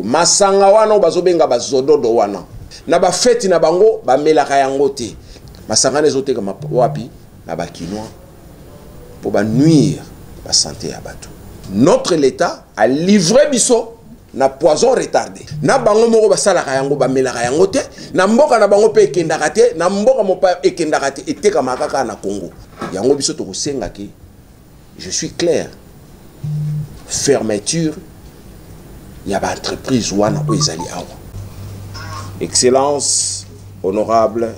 Masanga wana bazobenga bazododo wana. Na ba fête na bango ba melaka yango te. Masanga nezote kama wapi na ba kinois pour ba nuire la santé ya bato. Notre l'État a livré biso na poison retardé. Na bango moko basalaka yango ba melaka yango te, na mboka na bango pe ekendaka te, na mboka mopa ekendaka te eteka makaka na Congo. Yango biso to kosenga ki je suis clair. Fermeture ya ba entreprise wana o ezali awa. Excellences, honorables,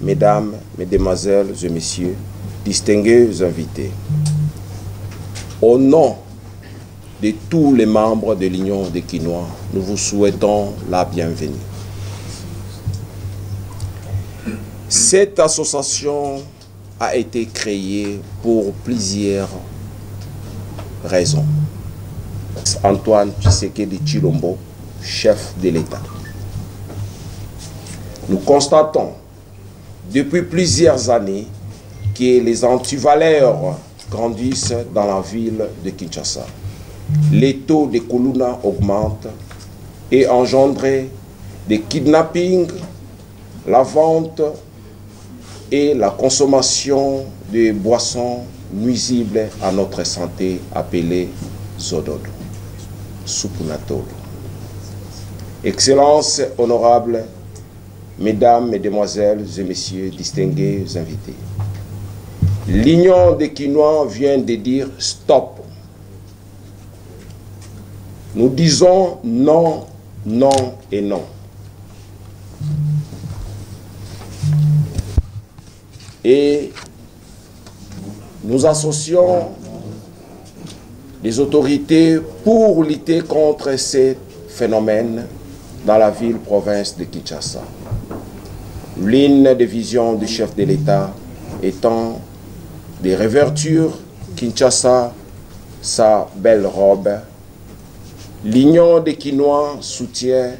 mesdames, mesdemoiselles et messieurs, distingués invités, au nom de tous les membres de l'Union des Quinois, nous vous souhaitons la bienvenue. Cette association a été créée pour plusieurs raisons. Antoine Tshisekedi Tshilombo, chef de l'État. Nous constatons depuis plusieurs années que les antivaleurs grandissent dans la ville de Kinshasa. Les taux de Kuluna augmentent et engendrent des kidnappings, la vente et la consommation de boissons nuisibles à notre santé appelées Zododo, Supunatolo. Excellences, honorables, mesdames, mesdemoiselles et messieurs, distingués invités. L'Union des Quinois vient de dire stop. Nous disons non, non et non. Et nous associons les autorités pour lutter contre ces phénomènes dans la ville-province de Kinshasa. L'une des visions du chef de l'État étant de revêtir Kinshasa sa belle robe, l'Union des Quinois soutient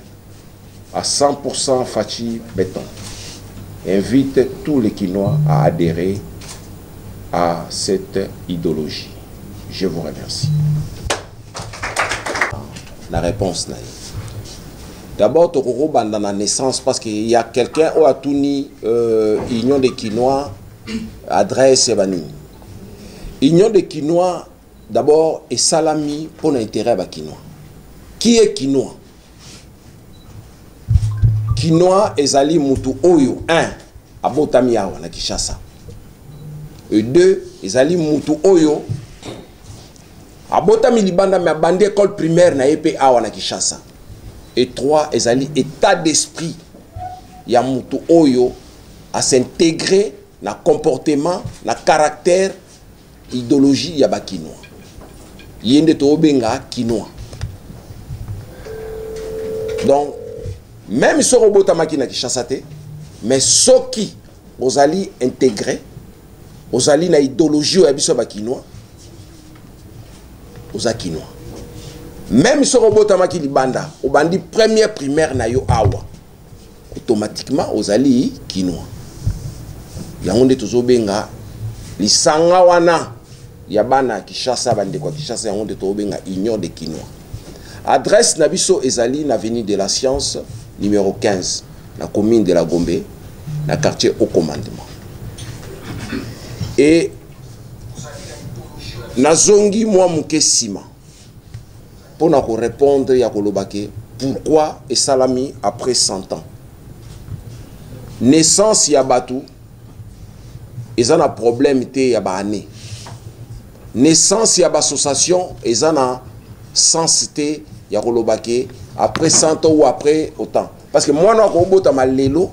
à 100% Fachi Béton. Invite tous les Quinois à adhérer à cette idéologie. Je vous remercie. La réponse naïve. D'abord, Tokoro dans la naissance, parce qu'il y a quelqu'un qui a tourné Union des Quinois, adresse Bani. Union des Quinois, d'abord, est salami pour l'intérêt des Quinois. Qui est Quinois? Quinois est Ali Moutou Oyo, 1, à Botamiawa, na Kinshasa. Et 2, est Ali Moutou Oyo, à Botami Libanda, mais à bande école primaire na EP Awa na Kinshasa. Et 3, ezali état d'esprit ya mutu oyo à s'intégrer na comportement, na caractère, idéologie ya ba Quinois. Yende to obenga Quinois. Donc, même si on a na Kinshasa te, mais ceux qui ozali intégré, ozali na idéologie ya biso ba Quinois, oza Quinois. Même si on a libanda, au bandi première primaire na yo awa, automatiquement ozali Quinois. Yangonde tozobenga lisanga wana yabana Kinshasa bande kwa Kinshasa yangonde tozobenga Union des Quinois. Adresse nabiso ezali na avenue de la Science numéro 15, la commune de la Gombe, na quartier au commandement. Et nazongi moi muke sima. Pour nous répondre à Kolobake, pourquoi est salami après 100 ans? Naissance Yabatou, ils ont un problème té Yabane. Naissance Yaba association, ils ont un sens té Yakolobake après 100 ans ou après autant. Parce que moi, je suis malelo,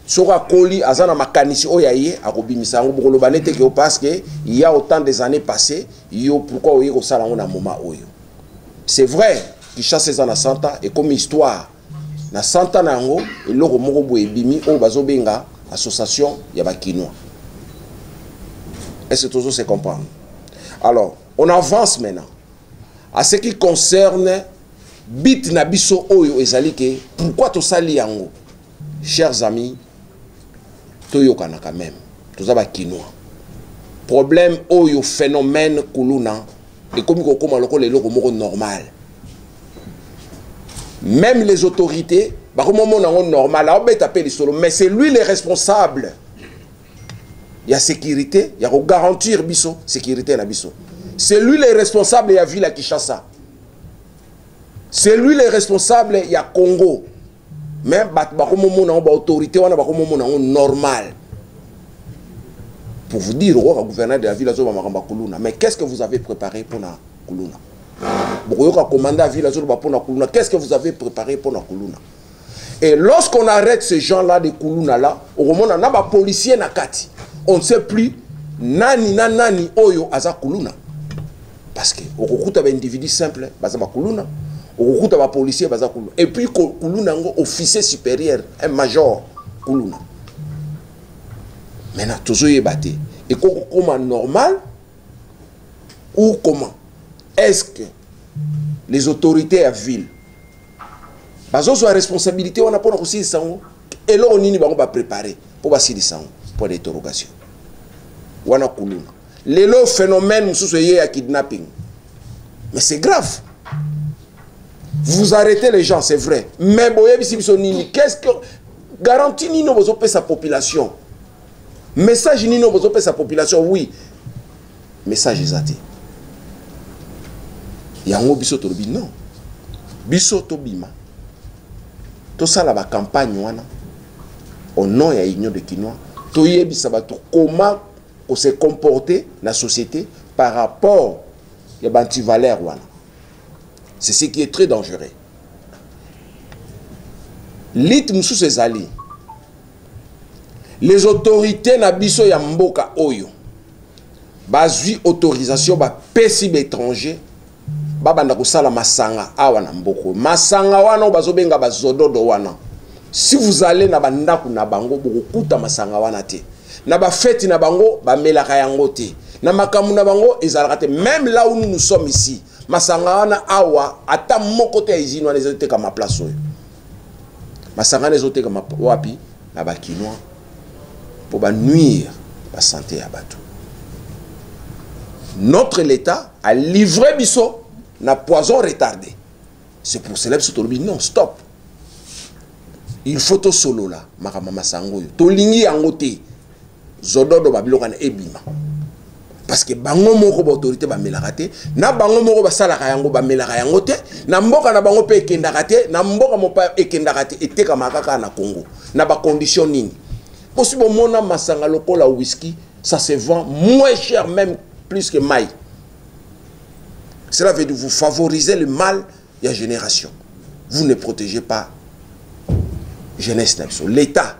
sera coli, azana makanisi oyaye, akobimisa ngobolobane te que parce que il y a autant des années passées, yo pourquoi oye ko sala ngona moment oyo. C'est vrai, Kinshasa est en 100 ans, et comme histoire, na 100 ans, et l'euro morobo et bimi, au bazobenga, association, il y a Quinois. Est-ce que tout ça se comprend? Alors, on avance maintenant. À ce qui concerne Bit Nabiso Oyo et Zalike, pourquoi tout ça liango? Chers amis, Toyo Kanaka même, tout ça va Quinois. Problème Oyo, phénomène Kuluna, et comme on a le loko normal. Même les autorités, normal, mais c'est lui le responsable. Il y a sécurité, il y a garantir biso sécurité na biso. C'est lui le responsable, il y a ville à Kinshasa. C'est lui le responsable, il y a Congo. Même autorité normal. Pour vous dire, le gouverneur de la ville, mais qu'est-ce que vous avez préparé pour la Kuluna? Qu'est-ce que vous avez préparé pour la Kuluna? Et lorsqu'on arrête ces gens-là de Kuluna là, on a policier nakati. On ne sait plus nani oyo aza Kuluna. Parce que on a un individu simple, baza Kuluna. On a un policier baza Kuluna. Et puis Kuluna un officier supérieur, un major Kuluna. Maintenant toujours y batté. Et comment normal ou comment? Est-ce que les autorités à ville ont la responsabilité on a pas aussi ça et là on y va préparer pour passer ça pour l'interrogation. Wana kuluna. Les phénomènes sous à kidnapping. Mais c'est grave. Vous arrêtez les gens, c'est vrai. Mais qu'est-ce que garantie Nino vous sa population? Message Nino vous sa population, oui. Message exact. Yango biso tolobi non. Biso tobima. To sala ba campagne wana au nom ya Union de Kinois. To yebisa bato comment on se comporter la société par rapport ya bantivalère wana. C'est ce qui est très dangereux. Lit musu sezali. Les autorités na biso ya mboka oyo bazui autorisation ba pesi étranger babanda kusala masanga awa na mboko masanga wana bazobenga bazododo wana. Si vous allez na bandaku na bango bokuta masanga wana te na ba fête na bango ba melaka yango te na makamu na bango ezalaka te. Même là où nous sommes ici masanga wana awa ata moko te izino wana ezate kama place oyo masanga ezate kama wapi na ba Kinois pour ba nuire la santé à bateau. Notre l'État a livré biso na poison retardé. C'est pour cela que tu non, stop. Il faut to solo là, makamama sangoyo. To lingi angote. Zododo babilokana ebima. Parce que bango moko ba autorité ba melakate, na bango moko ba salaka yango ba melaka yango te, na mboka na bango pe ekendakate, na mboka mo pa ekendakate eteka makaka na Congo. Na ba condition nini? Possible mona masanga lokola whisky, ça se vend moins cher même plus que maï. Cela veut dire que vous favorisez le mal de la génération. Vous ne protégez pas jeunesse. L'État,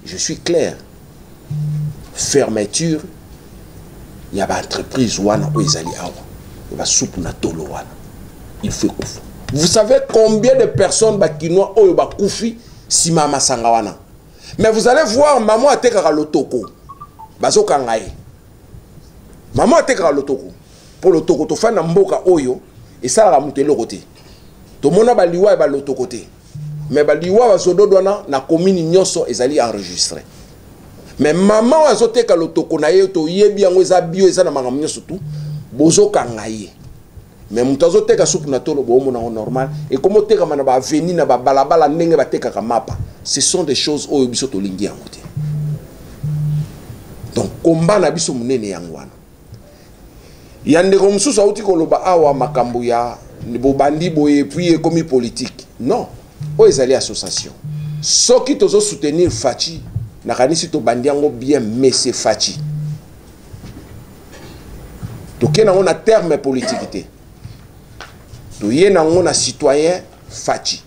je suis clair. Fermeture, il y a une entreprise il faut koufa. Vous savez combien de personnes Kinois ont koufi si mama sangawana. Mais vous allez voir maman a tekaka lotoko. Bazo kangaye. Maman a tekaka lotoko. Pour lotoko to fa na mboka oyo et ça la mutelo côté. To mona ba liwa ba lotoko te. Mais ba liwa ba zododwana na commune nyonso ezali enregistré. Mais maman a zoteka lotoko na ye to yebi yango eza bio eza na makambo nyonso tout bozo kangaye. Mais mutazo teka soupe na tolo bo mona normal et comme teka mana ba avenue na ba balabala ndenge ba teka ka mapa. Ce sont des choses oyo biso to lingi yango te. Donc combat na biso munene yango wana. Yande ko mususu auti koloba awa makambo ya bo bandi boye puis komi politique. Non. O ezali association. Soki tozo soutenir Fachi na kanisi to bandi yango bien mais c'est Fachi. To kena on a terme politique te. To yena on a citoyen Fachi.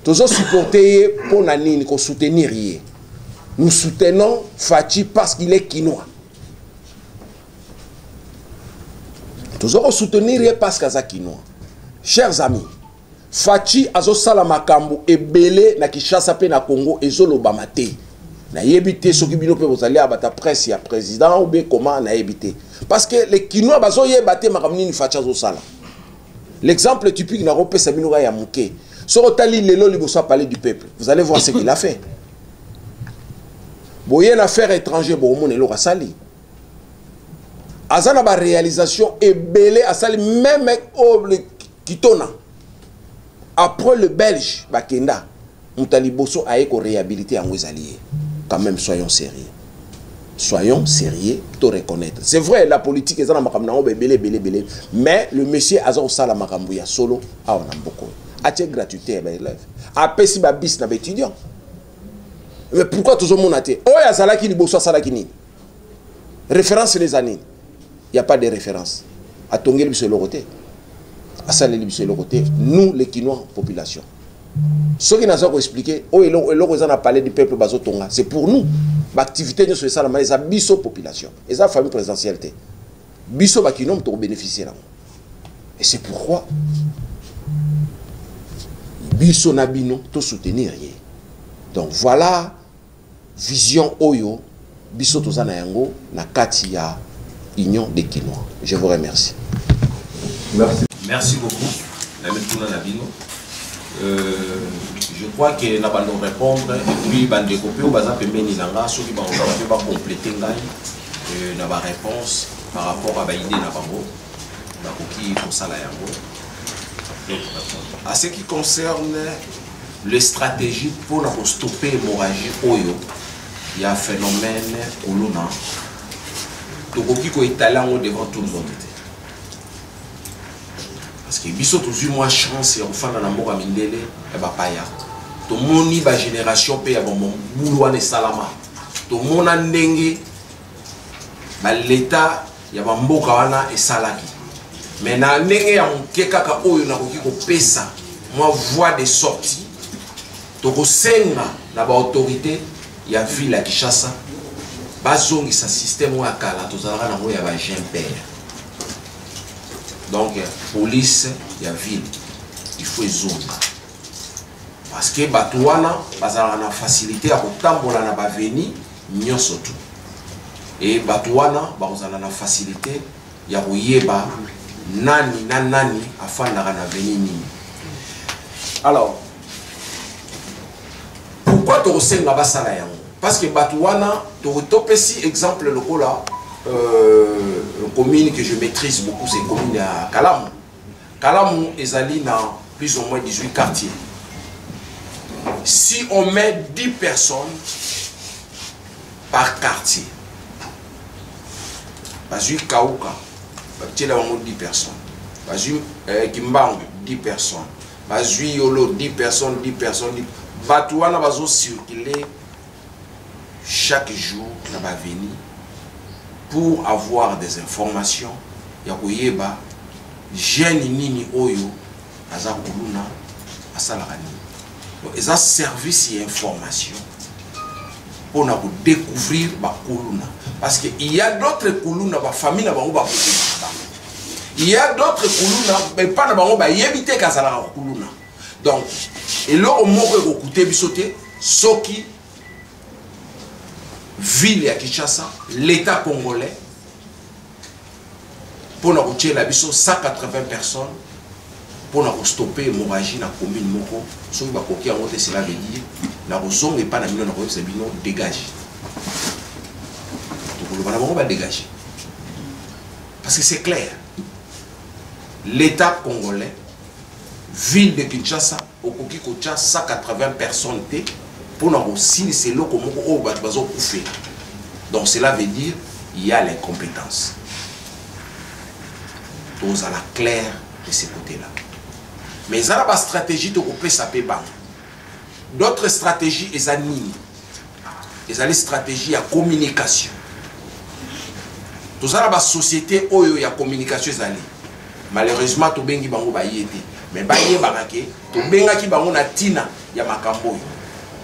Tozo supporter pour nani ko soutenir yé. Nous soutenons Fachi parce qu'il est Kinois. Tozo soutenir yé parce qu'il est Kinois. Chers amis, Fachi azo sala makambo ebele na Kinshasa pe na Congo ezolo bamate. Na yebite soki bino pe bozali abata presse ya président ou bien comment na yebite. Parce que les Kinois bazo yebate makambo ni Fachi azo sala. L'exemple typique na rope sabino ya muke. Sorotali lelo liboso parler du peuple. Vous allez voir ce qu'il a fait. Boye une affaire étrangère bo mone lo sali. azana ba réalisation et belé à sali même kitona après le belge bakenda mutali boso aye ko réhabiliter en ezali quand même soyons sérieux. Soyons sérieux, to reconnaître. C'est vrai, la politique est en makamna belé, mais le monsieur a au sala makambuya solo a on amboko. A-t-il gratuité à élèves? A pesi ba bis na étudiant. Mais pourquoi tout le monde a été? Oh, il y a Salaki Liboso Salakini. Référence les années. Il n'y a pas de référence. À Tongel Bisselo-Roté. À Salé Bisselo-Roté. Nous, les Quinois, population. Ce qui n'a pas expliqué, oh, et l'on a parlé du peuple Bazo Tonga. C'est pour nous. L'activité de ce salama, c'est Bisso population. Et ça, famille présidentielle. Bisso Bakinom, tu bénéficier là. Et c'est pourquoi Bisso Nabino, tu soutenir rien. Donc voilà. Vision Oyo, Biso Tozana Yango, na Katia, Union des Quinois. Je vous remercie. Merci. Merci beaucoup. Je crois que nous allons répondre et puis nous allons découper ou ceux qui vont compléter la réponse par rapport à l'idée à ce qui concerne les stratégies pour stopper l'hémorragie Oyo. Il y a un phénomène Kuluna. Tokoki ko italien devant tout le monde. Parce que biso toujours moins chance et enfin dans l'amour à Mindele et ba paya. To moni ba génération pe ya bon boulwa ne salama. To mona ndenge ba l'état ya ba mboka wana e salaki. Mais na ndenge ya mukeka ka Oyo na koki ko pesa moi voie de sortie. Toko senga na ba autorité ya ville à Kinshasa bazongi sa système wa kala tozalaka na ngo ya ba GMPR. Donc police ya ville il faut zonga parce que batuana bazalaka na facilité ya kotambola na ba veni nyonso tout et batuana bazalaka na facilité ya koyeba nani na nani afandaka na veni nini. Alors pourquoi tu ressens la basala yango? Parce que Batouana, tu retopes si exemple le là, commune que je maîtrise beaucoup, c'est commune à Kalamou. Kalamou est allé dans plus ou moins 18 quartiers. Si on met 10 personnes par quartier, Bazui Kaouka, tu as 10 personnes. Bazui Kimbangu, 10 personnes. Bazui Yolo, 10 personnes, 10 personnes. Batouana va circuler chaque jour dans la venue pour avoir des informations. Yakoyeba, jeune nini oyo, aza kuluna, asalarani. Donc, ils ont service et information pour nous découvrir ba kuluna. Parce qu'il y a d'autres kuluna, ba famille na bango ba kuluna. Il y a d'autres kuluna, mais pas na bango ba yebite kasalara kuluna. Donc, et là, on m'a écouté bisoté, Soki, ville à Kinshasa, l'État congolais, pour nous retirer la biso 180 personnes, pour nous stopper l'hémorragie dans la commune Moko, ce qui va coquer en haut, cela veut dire, la raison n'est pas la million de c'est bien dégagé. Donc, on va dégager. Parce que c'est clair. L'État congolais, ville de Kinshasa, au Koki Kocha, 180 personnes pour nous aussi, c'est là qu'on va faire. Donc cela veut dire qu'il y a les compétences. Donc à la claire de ce côté-là. Mais il y a une stratégie de couper sa péba. D'autres stratégies, ils animent. Ils ont des stratégies à communication. Tout ça, la société où il y a communication, malheureusement, tout le monde a été. Mais tout le monde a été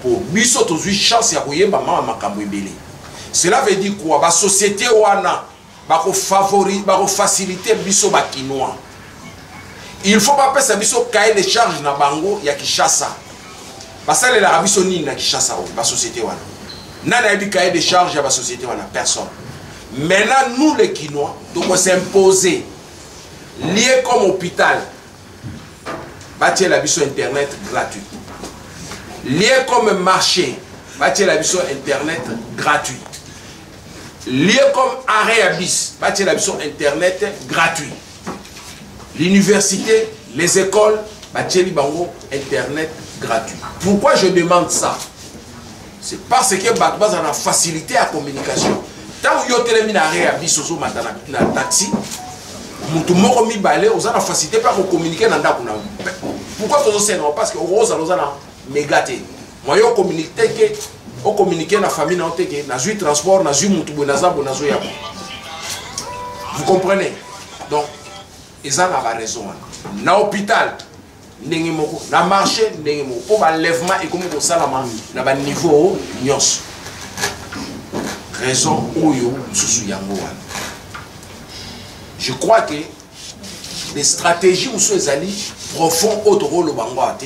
pour biso to chance ya koyemba mama makambo ebele. Cela veut dire quoi? La société wana ba ko faciliter biso ba Quinois. Il faut pas passer biso cahier de charge na bango ya Kinshasa. Basale la biso ni na Kinshasa ba société wana. Nana yebi cahier de charge ya ba société wana personne. Maintenant nous les Quinois donc s'imposer lié comme hôpital. Bâtir la biso internet gratuit. Lié comme marché, bâtir la vision internet gratuit. lieu comme arrêt à bis, bâtir la vision internet gratuit. L'université, les écoles, bâtir bango internet gratuit. Pourquoi je demande ça? C'est parce que Bakbaz a facilité la communication. Tant que vous avez un arrêt à bis, vous avez un taxi, vous avez une facilité pour communiquer dans le. Pourquoi vous avez un parce que vous avez un méga. Moi, je communique dans la famille, dans le transport, dans le. Vous comprenez? Donc, ils ont raison. Dans l'hôpital, dans le marché, pour l'enlèvement et comme ça, dans le niveau, raison où je crois que les stratégies où sont allées profond autre rôle au Bangoate,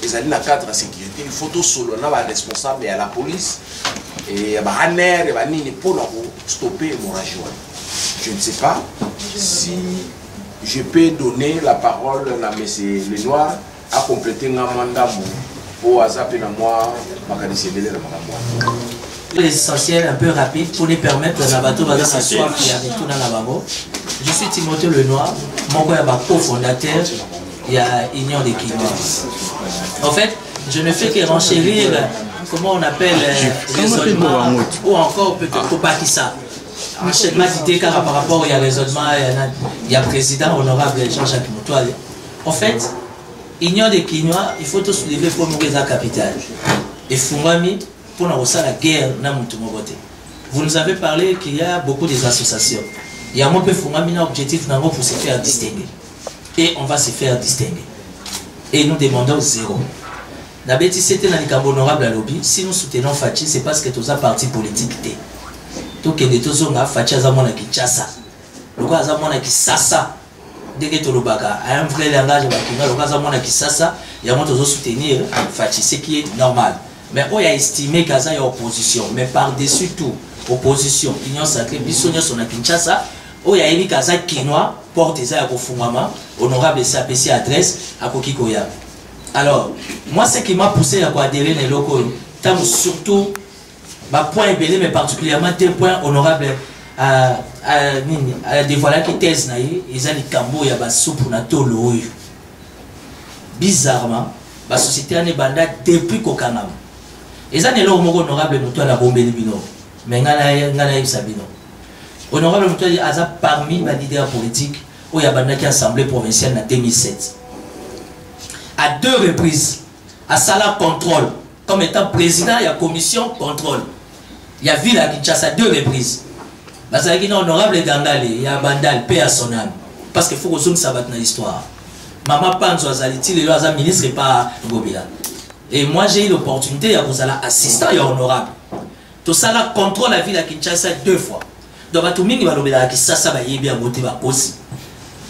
ils allaient dans le cadre de la sécurité, il faut tout solo, là, responsable à la police et à la NER et pour stopper l'hémorragie. Je ne sais pas si je peux donner la parole à M. Lenoir à compléter un mandat pour azapper dans moi, l'essentiel un peu rapide pour les permettre de bateau de s'asseoir et tout dans la bango. Je suis Timothée Lenoir, mon cofondateur il y a Union des Quinois. En fait, je ne fais que renchérir, comment on appelle, raisonnement ou encore peut-être Kopakissa. Enchaînement d'idées car par rapport au raisonnement, il y a président honorable Jean-Jacques Moutoile. En fait, Union des Quinois, il faut tout soulever pour nous la capitale. Et Fungami, pour nous la guerre, vous nous avez parlé qu'il y a beaucoup d'associations. Il y a un peu Fungami, un objectif pour se faire distinguer. Et on va se faire distinguer. Et nous demandons zéro. D'abord, si c'était dans le honorable à lobby, si nous soutenons Fachi, c'est parce que tous les partis politiques étaient. Donc, il y a des gens qui ont fait des Kinshasa. Le gars a fait Sasa. Dès que tu as un vrai langage, le gars a fait Sasa, il y a des soutenir Fachi, ce qui est normal. Mais on a estimé qu'il y a une opposition. Mais par-dessus tout, opposition, Union sacrée, Bissonio son à Kinshasa, on a émis qu'il y a Quinois, porte ça à Kofungama, honorable SAPC adresse à Kokikoya. Alors, moi, ce qui m'a poussé à adhérer les locaux, surtout, point belé, mais particulièrement tel point honorable à dévoiler qui thèse ils ont les cambo ya ba soupe na tolo. Bizarrement, la société en est banda depuis Kokangam. Ils ont les honorable Moutoua la bombe bino, mais ngana sabino. Honorable Moutoua a parmi les leaders politiques où il y a banda qui assemblée provinciale en 2007. À 2 reprises, à Sala contrôle, comme étant président, il y a commission contrôle. Il y a ville à Kinshasa 2 reprises. Parce qu'il y a honorable Gangale, il y a Bandal, paix à son âme. Parce qu'il faut que nous savions dans l'histoire. Maman Panzo Azaliti, il y a un ministre et pas Gobila. Et moi j'ai eu l'opportunité de vous aller assistant et honorable. Tout ça là contrôle la ville à Kinshasa 2 fois. Donc, tout le monde va le Kinshasa va y bien voter aussi.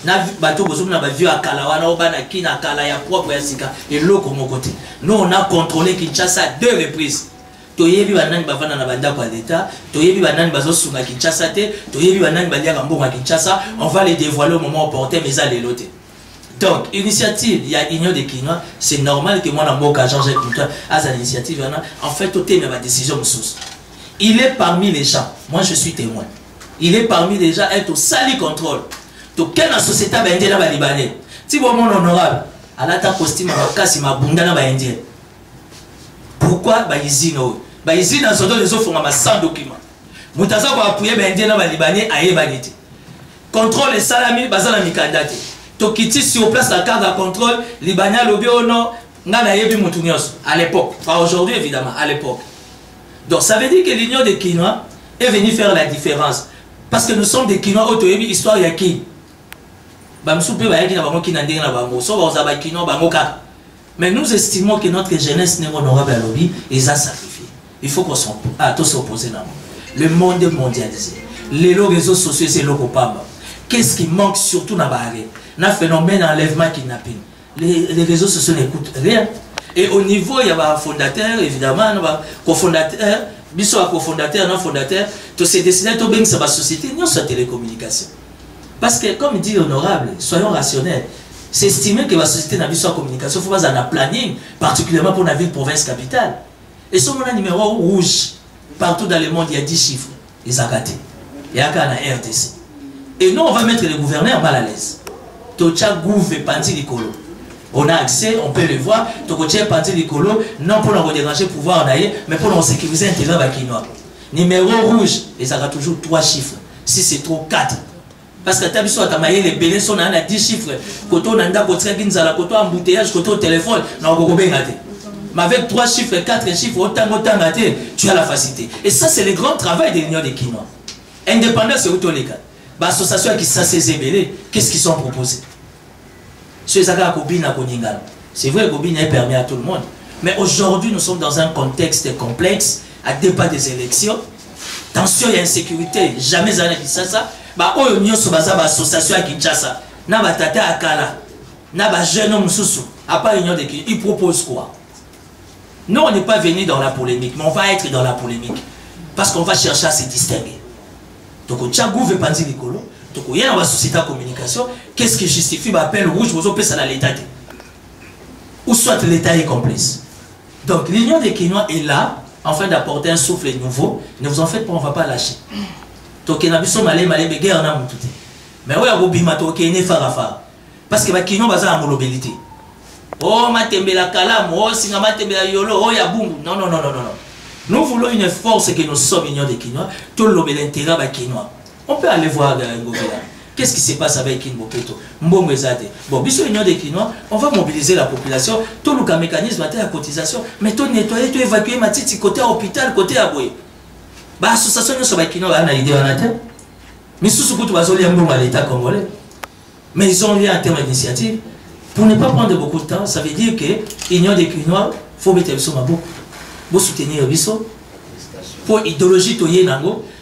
Na bateau bozo na ba vieux akala wana obana kina akala ya propre ya sika et loko mon côté. Nous on a contrôlé Kinshasa 2 reprises. Toyebi banani bavana na banda kwa l'état, toyebi banani bazo sunga Kinshasa te, toyebi banani balia mbonga Kinshasa, on va les dévoiler au moment opportun mais à l'éloté. Donc, initiative, il y a Union des Quinois, c'est normal que moi, Namboka, Jean-Jacques Moutoua, à cette initiative, en fait, tout est ma décision. Il est parmi les gens, moi je suis témoin, il est parmi les gens, être au sali contrôle. Donc, quelle société va être dans les Libanais? Si vous êtes honorable, à la costume, pourquoi ils ont les offres sans document? Moutaza va appuyer les Libanais à Ebanité. Contrôle les salami, bazala mikandate. Tokiti sur place la carte de contrôle, Libanais lobby ou non, à l'époque. Pas aujourd'hui évidemment, à l'époque. Donc ça veut dire que l'Union des Quinois est venue faire la différence. Parce que nous sommes des Quinois, histoire de qui? Mais nous estimons que notre jeunesse n'est honorable à l'objet et ça sacrifié. Il faut qu'on tous s'opposer là. Le monde est mondialisé. Les réseaux sociaux, c'est le copamba. Qu'est-ce qui manque surtout dans le phénomène d'enlèvement kidnapping? Les réseaux sociaux n'écoutent rien. Et au niveau, il y a un fondateur, évidemment, un cofondateur, un cofondateur, un fondateur, tous ces décideurs, tout bien, c'est la société, non, c'est la télécommunication. Parce que, comme il dit honorable, soyons rationnels. C'est estimé que la société n'a pas de communication, il faut pas un planning, particulièrement pour la ville province capitale. Et sur mon numéro rouge, partout dans le monde, il y a 10 chiffres. ils ont gâté. Il y a qu'un RDC. Et nous, on va mettre les gouverneurs mal à l'aise. Tocha gouve pandi likolo. On a accès, on peut le voir. Tocha pandi likolo, non pour nous déranger pouvoir en aller, mais pour nous sécuriser l'intérêt bakinois. Numéro rouge, ils ont toujours 3 chiffres. Si c'est trop 4. Parce que tu as maillé les bélés sont à 10 chiffres. Quand on a un quand on a embouteillage, quand on a un téléphone, mais avec 3 chiffres, 4 chiffres, autant tu as la facilité. Et ça, c'est le grand travail de l'Union des Kinois. Indépendant, c'est où tous les cas. L'association qui s'est saisie, qu'est-ce qu'ils sont proposés? C'est vrai que Gobine est permis à tout le monde. Mais aujourd'hui, nous sommes dans un contexte complexe, à deux pas des élections. Tension et insécurité, jamais ça n'a ça. Oh, nous sommes dans l'association à Kinshasa. N'a pas tata à Kala. N'a pas jeune homme sous. À part l'Union des Kinois, ils proposent quoi? Nous, on n'est pas venu dans la polémique, mais on va être dans la polémique. Parce qu'on va chercher à se distinguer. Donc, on tient gouvernement pandi l'écolo. Donc, il y a dans la société de communication. Qu'est-ce qui justifie l'appel rouge? Vous avez ça dans l'État. Ou soit l'État est complice. Donc, l'Union des Kinois est là, en train d'apporter un souffle nouveau. Ne vous en faites pas, on ne va pas lâcher. Donc, il y a des guerres, on a tout. Mais oui, il y a des farafa. Parce que les Kinois ont une mobilité. Oh, matembela kalam, oh, singa matembela yolo, oh, ya boum. Non, non, non, non, non. Nous voulons une force que nous sommes l'Union des Kinois, tout l'intérêt des Kinois. On peut aller voir Ngobela. Qu'est-ce qui se passe avec Kinbopeto? Bon, bisous l'Union des Kinois, on va mobiliser la population, tout le mécanisme à la cotisation, mais tout nettoyer, tout évacuer ma petite côté à l'hôpital, côté à Boye. Bah, l'association nous sommes Kinois, on a l'idée en tête. Mais sous ce coup, tu vas aller à l'État congolais. Mais ils ont lié en termes d'initiative. Pour ne pas prendre beaucoup de temps, ça veut dire que l'Union des Kinois, il faut mettre le son à beaucoup. Pour soutenir le biso. Pour idéologie,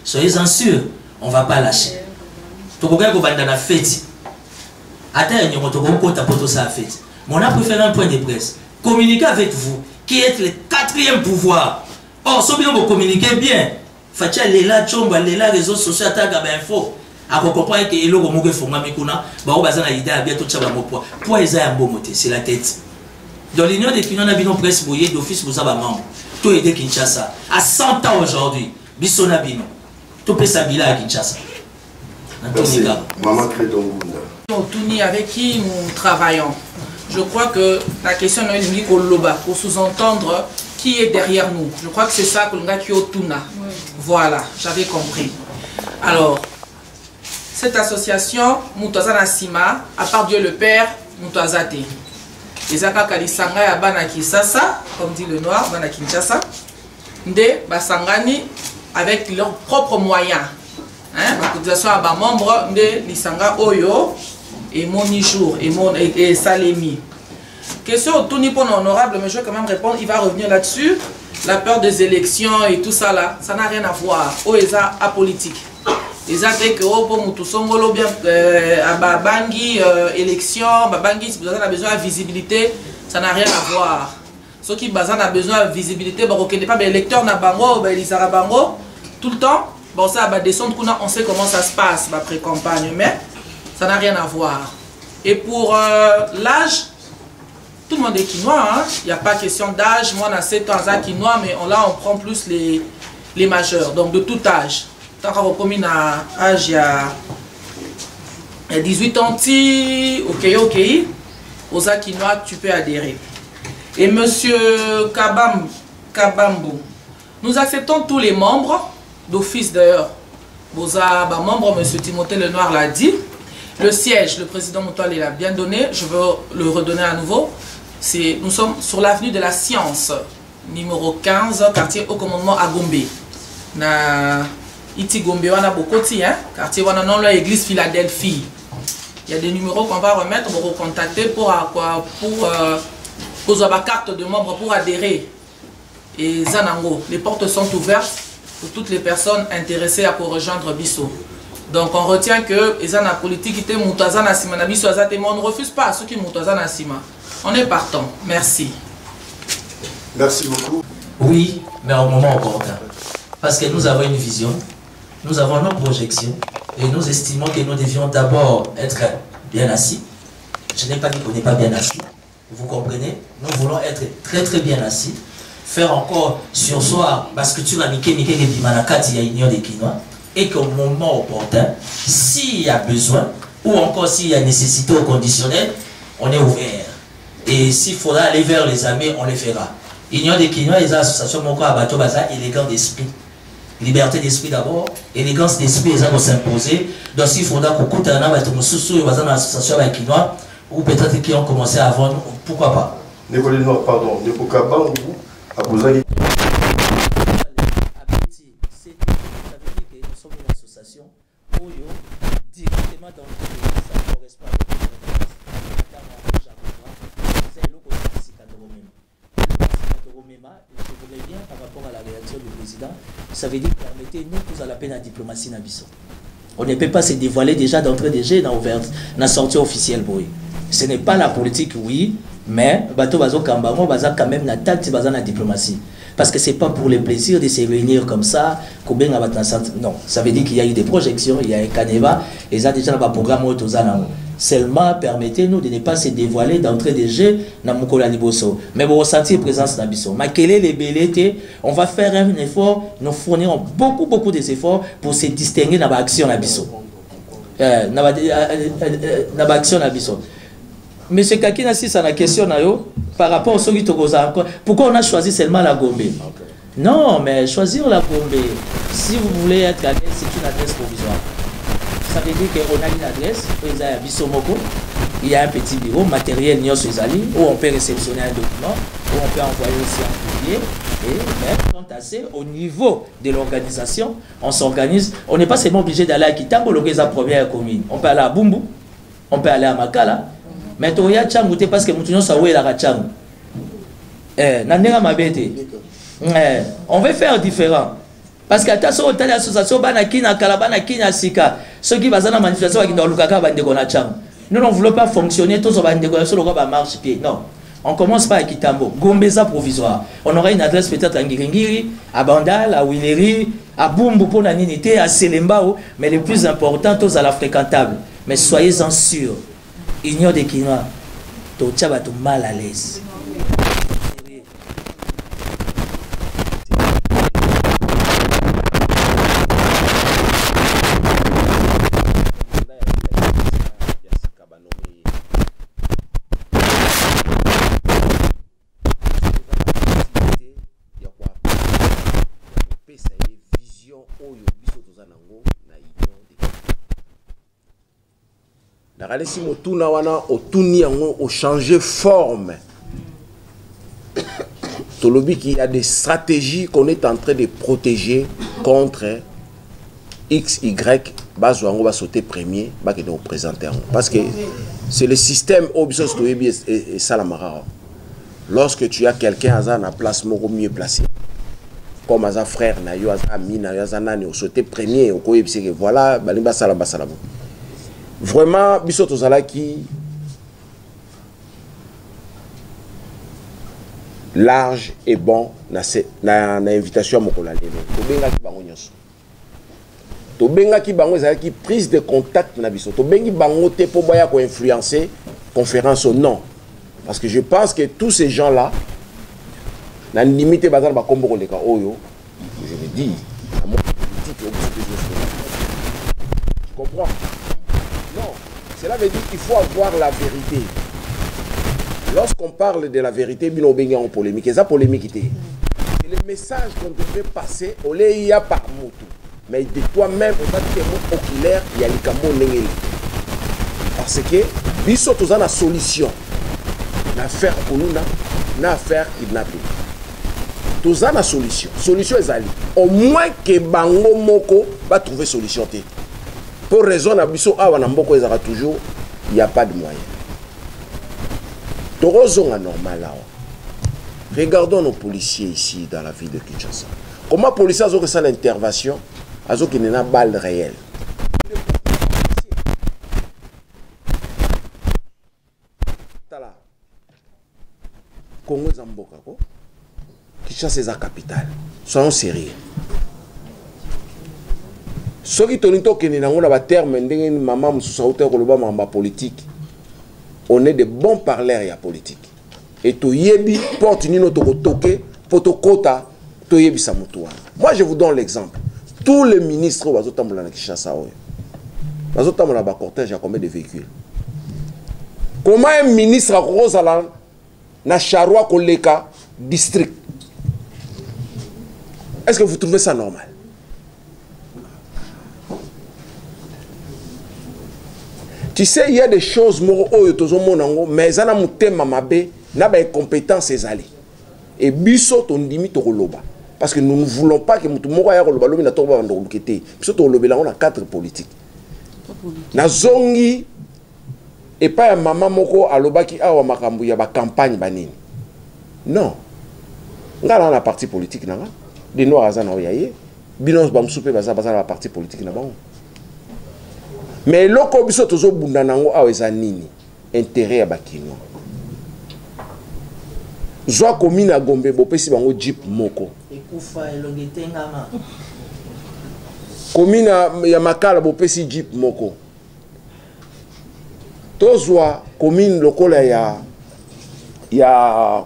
soyez-en sûrs, on ne va pas lâcher. Tu peux regarder dans la fête. Attends, on a préféré un point de presse. Communiquer avec vous, qui êtes le 4e pouvoir. Or, si vous communiquez bien, faites les réseaux sociaux, attaque à info. À comprendre que l'eau est c'est la tête. Dans l'Union des Kinois, on a une presse bouillée d'office, vous avez un membre. Tout est de Kinshasa. À 100 ans aujourd'hui, Bissona Bino. Tout peut s'habiller à Kinshasa. Maman Crédongunda. Avec qui nous travaillons. Je crois que la question est pour sous-entendre qui est derrière nous. Je crois que c'est ça que nous avons. Voilà, j'avais compris. Alors, cette association, Moutouazana Sima, à part Dieu le Père, Moutouazate. Les Akakalisanga ya Bana Kisasa, comme dit le noir, Bana Kinshasa, Nde Basangani avec leurs propres moyens. La cotisation à bas membres de Lisanga Oyo et Monijour et Salemi. Question au tout pour l'honorable, mais je vais quand même répondre, il va revenir là-dessus. La peur des élections et tout ça là, ça n'a rien à voir. Oeza apolitique. Les attaques pour tout songolo bien à Bangi élection, Bangi si vous avez besoin de visibilité, ça n'a rien à voir. Ceux qui ont besoin de visibilité, on ne pas les lecteurs na bango, les bango tout le temps. Bon ça va descendre, on sait comment ça se passe ma pré-campagne, mais ça n'a rien à voir. Et pour l'âge, tout le monde est quinois, hein? Il n'y a pas question d'âge. Moi on a 7 ans à quinois, mais là on prend plus les majeurs, donc de tout âge. Tant qu'on a mis à âge, il y a 18 ans, ok, aux Akinois, tu peux adhérer. Et monsieur Kabambo, nous acceptons tous les membres, d'office d'ailleurs. Boza, membre, monsieur Timothée Lenoir l'a dit. Le siège, le président Moutoual l'a bien donné, je veux le redonner à nouveau. Nous sommes sur l'avenue de la Science, numéro 15, quartier au commandement à Gombe. Iti Gombe wana Bokoti, hein, quartier wana non l'église Philadelphie. Il y a des numéros qu'on va remettre, on va recontacter pour ma carte de membre pour adhérer. Et Zanango, les portes sont ouvertes pour toutes les personnes intéressées à rejoindre Bisso. Donc on retient que les Zana politique était Moutouazana Sima na Bisso Azate, mais on ne refuse pas ceux qui Moutouazana Sima. On est partant. Merci. Merci beaucoup. Oui, mais au moment opportun. Parce que nous avons une vision. Nous avons nos projections et nous estimons que nous devions d'abord être bien assis. Je n'ai pas dit qu'on n'est pas bien assis. Vous comprenez? Nous voulons être très très bien assis. Faire encore sur soi, parce que tu as Mike Bimanakati, il y a Union des Kinois. et qu'au moment opportun, s'il y a besoin, ou encore s'il y a nécessité au conditionnel, on est ouvert. Et s'il faudra aller vers les armées, on les fera. Union des Kinois, les associations Moko Abato Baza, élégant d'esprit. Liberté d'esprit d'abord, élégance d'esprit, ils vont s'imposer. Donc s'il faudra qu'on coûte un an, l'association avec Kinois, ou peut-être qu'ils ont commencé avant, pourquoi pas. Pardon, de Pokaban, à Bozali. Directement dans le pays, ça correspond à je voudrais bien par rapport à la réaction du président, ça veut dire permettez-nous tous à la peine à la diplomatie Nabiso. On ne peut pas se dévoiler déjà d'entrée de jeu dans la sortie officielle. Ce n'est pas la politique, oui, mais bateau bazo kambango baza quand même na tacte baza na diplomatie. Parce que c'est pas pour le plaisir de se réunir comme ça, non, ça veut dire qu'il y a eu des projections, il y a un caneva, et ça déjà dans le programme seulement permettez-nous de ne pas se dévoiler d'entrée de jeu dans Mukola Liboso. Mais vous ressentez présence dans Bisso. Makele les belletés, on va faire un effort, nous fournirons beaucoup d'efforts pour se distinguer dans l'action à Bisso. Dans l'action à Bisso. Monsieur Kakina, si c'est la question par rapport à ce qui encore, pourquoi on a choisi seulement la Gombe? Non, mais choisir la Gombe, si vous voulez être à l'aise, c'est une adresse provisoire. Ça veut dire qu'on a une adresse, il y a un petit bureau, matériel, où on peut réceptionner un document, où on peut envoyer aussi un courrier. Et même quand assez, au niveau de l'organisation, on s'organise. On n'est pas seulement obligé d'aller à Kitambo, la première commune. On peut aller à Bumbu, on peut aller à Makala. Mais tu as Tchangou, parce que nous sommes à Tchangou. On veut faire différent. Parce que attention, on a l'association Banakina, Kalabanakina, Sika. Ceux qui vont dans la manifestation, nous ne voulons pas fonctionner, tous on va marche pied. Non. On commence pas à Kitambo. Gombeza provisoire. On aura une adresse peut-être à Ngiringiri, à Bandal, à Wileri, à Bumbu pour la Ninité, à Selembao. Mais le plus important, tous à la fréquentable. Mais soyez-en sûrs. Union des Kinois, tu vas tout mal à l'aise. Si motuna wana otuni yango o changer forme. Tolobi qu'il y a des stratégies qu'on est en train de protéger contre X, Y, bazo va sauter premier, ba que nous présenter. Parce que c'est le système Obisos Toyebi et Salamara. Lorsque tu as quelqu'un à la place mieux placé, comme un frère, nayo, ami, nayo, nani, au sauter premier, au koyebi, voilà, balimba salaba salabo. Vraiment, biso tozala qui large et bon na invitation à Mokola lelo. Tobenga ki bango nyoso. Tobenga ki bango ezala ki prise de contact na biso. Tobengi bango te po boya ko influencer conférence au non. Parce que je pense que tous ces gens-là na limité bazala ba kombo ko leka oyo. Je le dis à mon politique tu comprends? Non, cela veut dire qu'il faut avoir la vérité. Lorsqu'on parle de la vérité, bino benga en polémique. Et ça polémique c'est le message qu'on devrait passer au leia par moto. Mais de toi-même, on va dire que oculaire, il y a les camons nengeli. Parce que biso toza na solution. L'affaire Koluna, l'affaire kidnapping. Toza na solution. Solution ezali. Au moins que bango moko va trouver solution. Pour raison d'abisso, toujours, il n'y a pas de moyen. Normal. Regardons nos policiers ici dans la ville de Kinshasa. Comment les policiers ont fait l'intervention? Ils ont une balle réelle. Congo Zamboka, Kinshasa est la capitale. Soyons sérieux. Ce qui est terme maman politique, on est de bons parleurs et politique. Et tu yebi porte ni notre toke, photocota, tu yebi samutua. Moi je vous donne l'exemple. tous les ministres au bazotambola na Kinshasa oyo bazotambola ba cortège à combien de véhicules? Comment un ministre a kozala na charroi koleka district? Est-ce que vous trouvez ça normal? Tu sais, il y a des choses mais ils ont mutema mabe na ba compétences ezali. Et biso ton dimi to koloba parce que nous ne voulons pas que mutu moko ya koloba lobi na to ba ndokete. Biso to lobela on a cadre politique. Na zongi et pas un maman moko alobaki awa makambu ya ba campagne banini. Non. Ngala na parti politique nanga. Des noirs azana oyaye. Binos ba msupe baza la parti politique na bango. Mais loko biso tozo bunda nango awa eza nini? Intérêt ya bakino. Zwa commune à Gombe bopesi bango jeep moko. Ekufa elongete ngama. Commune ya Makala bopesi jeep moko. Tozwa commune lokola ya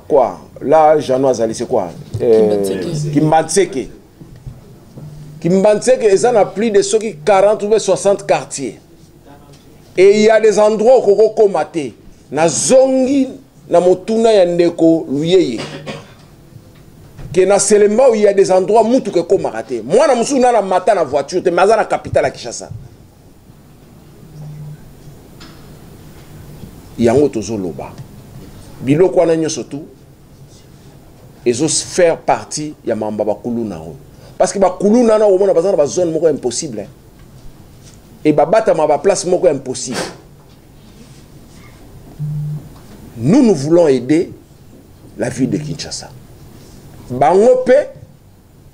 quoi? Là Jano Azali c'est quoi? Kimbanseke. Kimbanseke ils en a plus de ceux qui 40 ou 60 quartiers. Et il y a des endroits où koko komate na zongi na motuna ya ndeko luyeye. Que na Selema où il y a des endroits mutu ke komarate. Moi na musu na mata na voiture te maza na capitale à Kinshasa. Yango tozo loba. Biloko wana nyoso tu ezo faire partie ya mamba bakulu na o. Parce que bakulu na o mona bazana ba zone moko impossible. Et babata ma ba place moko impossible. Nous voulons aider la ville de Kinshasa. Bangope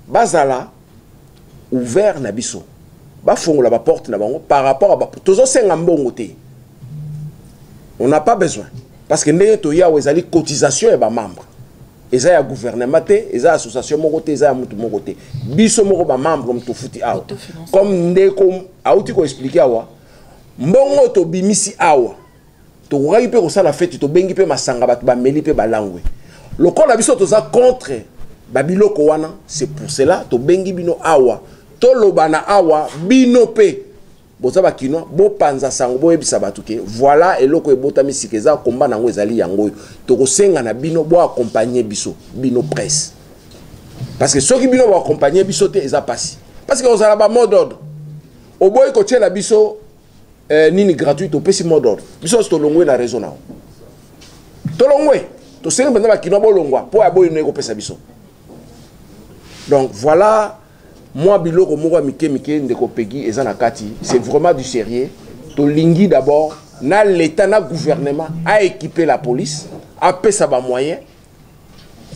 bazala ouvert na biso. Ba fongola ba porte na bango par rapport à tozo senga mbongo te. On n'a pas besoin parce que ndenge to ya wezali cotisation et ba membre. Eza ya gouvernement te, eza association moko te, eza ya mutu moko te. Biso moko ba membre mutu futi awa. Comme ndeko auti ko expliquer awa. Mbongo to bimisi awa. To rayi pe ko sala fête to bengi pe masanga bat ba meli pe balangwe. Lokola biso to za contre babiloko wana, c'est pour cela to bengi bino awa. To lobana awa bino pe. Boza ba kino bo panza sango bo ebisa batuke. Voilà eloko ebotami sikeza komba nango ezali yango. To ko senga na bino bo accompagner biso, bino presse. Parce que ceux qui bino bo accompagner biso te eza pasi. Parce que ozala ba mot d'ordre. Au boy ko tiela biso nini gratuit au pesi mot d'ordre. Biso to longwe na raison na. To longwe, to senga benda ba kino bo longwa po ya boy no ko pesa biso. Donc voilà. Moi, biloko moko mike ndeko pegi ezana kati, c'est vraiment du sérieux. To lingi d'abord, na l'état na gouvernement a équipé la police, a pesa ba moyens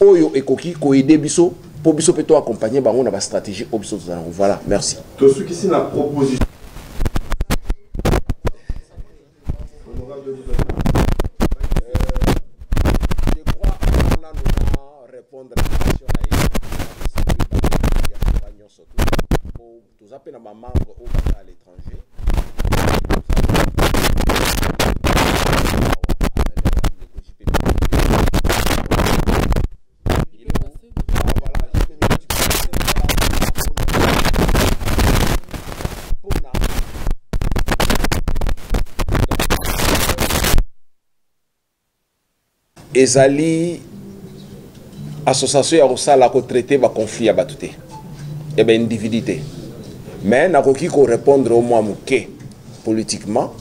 oyo ekoki ko aider biso pour biso peto accompagner bango na ba stratégie obiso tozana. Voilà, merci. To ce qui c'est la proposition je crois qu'on a répondre à la question tous appels à ma membre au à l'étranger. Ezali association ya kosala ko traiter ba conflit ya batute. Et bien individualité. Mais nakoki ko répondre au moins muke politiquement.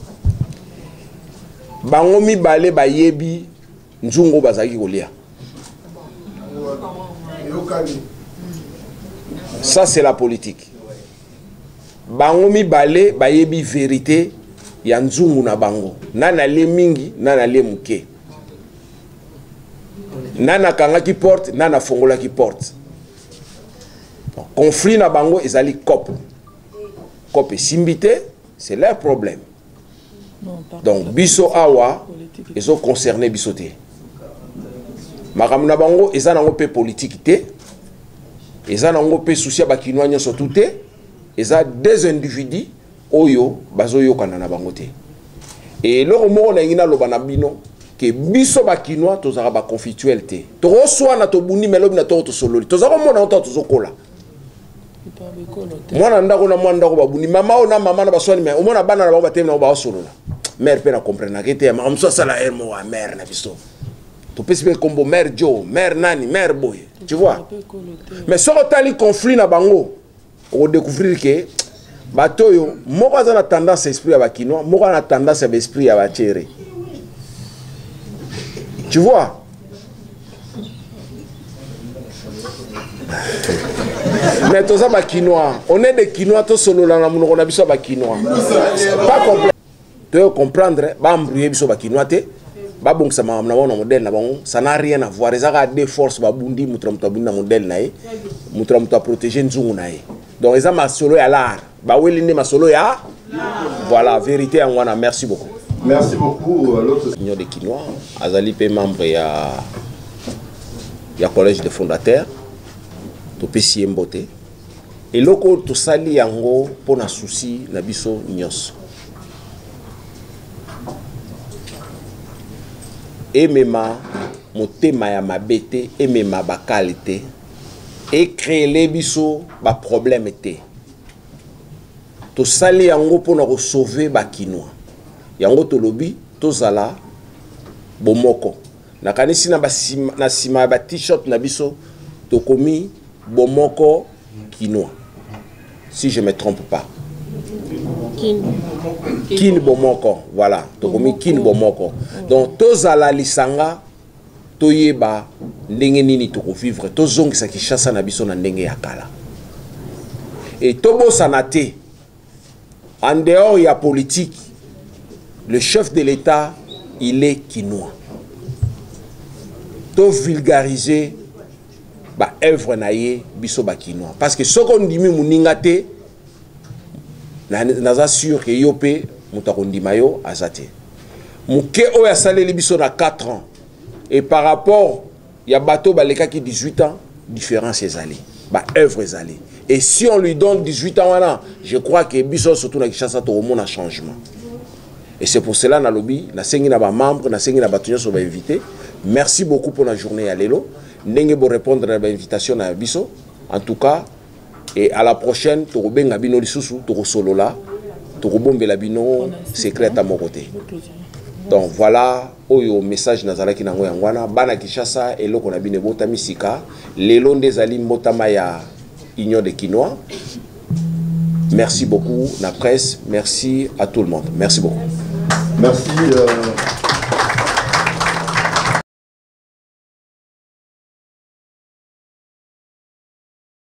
Bango mibale bayebi nzungo bazaki kolia. Ça c'est la politique. Bango mibale bayebi vérité ya nzungu na bango. Nana le mingi, nana le muke. Nana kanga ki porte, nana fongola ki porte. Conflit na bango ezali couple. Couple simbité, c'est leur problème. Donc biso awa ils ont concerné bisoté. Makam na bango ezana ngo pe politique té. Ezana ngo pe souci ba kinwanya surtout té. Eza des individus oyo bazoyo kana na bango té. Et loro mo na ngina loba na bino que biso ba kinwa tozara ba conflictualité. To reçoit na to bundi melobi na to sololi. Tozara mo na to zokola. mwana ndako na mwana ndako babundi mama ona mama na baswani mais omona bana na bango batemi na ba solola mère pe na comprendre que te ma mso sala elle mo mère na biso to pesi pe kombo mère Jo mère nani mère boy tu vois mais soko tali conflit na bango on découvrir que batoyo moko aza na tendance esprit ya bakinois moko na tendance ya esprit ya bachere tu vois mais tous ça bakinois on est des kinois tous solo la na munoko na biso bakinois pas comprendre tu comprendre ba embrouiller biso bakinois te ba bongisa na wana modèle na bango ça n'a rien à voir ezaka des forces ba bundi mutra bundi na modèle na ye mutra protéger nzungu na ye donc eza ma solo ya l'art ba welinde ma solo ya voilà vérité en wana merci beaucoup. Merci beaucoup à l'autre Union des Kinois azali pe membre ya collège de fondateurs to pesi mbote eloko to sali yango pona souci na biso nyos emema motema ya mabete emema bakalite et créer les biso ba problème te to sali yango pona ko sauver ba kinois yango to lobi to zala bomoko na kanisi na basima na sima ba t-shirt na biso to komi bomoko kinois si je me trompe pas kin bomoko voilà to komi kin bomoko donc to zala lisanga to yeba ndenge nini to ko vivre to zongisa Kinshasa na biso na ndenge ya kala et to bosana te en dehors ya politique le chef de l'État il est kinois to vulgariser ba œuvre na ye biso ba kinois parce que ce qu'on dit muninga te naza sûr que yope mutakondima yo azate muke o ya saleli biso na 4 ans et par rapport ya bateau baleka qui 18 ans différence ezali ba œuvre ezali et si on lui donne 18 ans wana je crois que biso surtout na Kinshasa to mona changement et c'est pour cela na lobby na sengi na ba membre na sengi na bato nyonso ba invité merci beaucoup pour la journée ya lelo ndenge bo répondre à l'invitation na biso en tout cas et à la prochaine to benga bino lisusu to solola to bombela bino secret à mon côté. Donc voilà oyo message nazalaki nango yangwana bana Kinshasa eloko na bine bota misika lelo ndezali mbotama ya Union des Kinois. Merci beaucoup la presse, merci à tout le monde. Merci beaucoup. Merci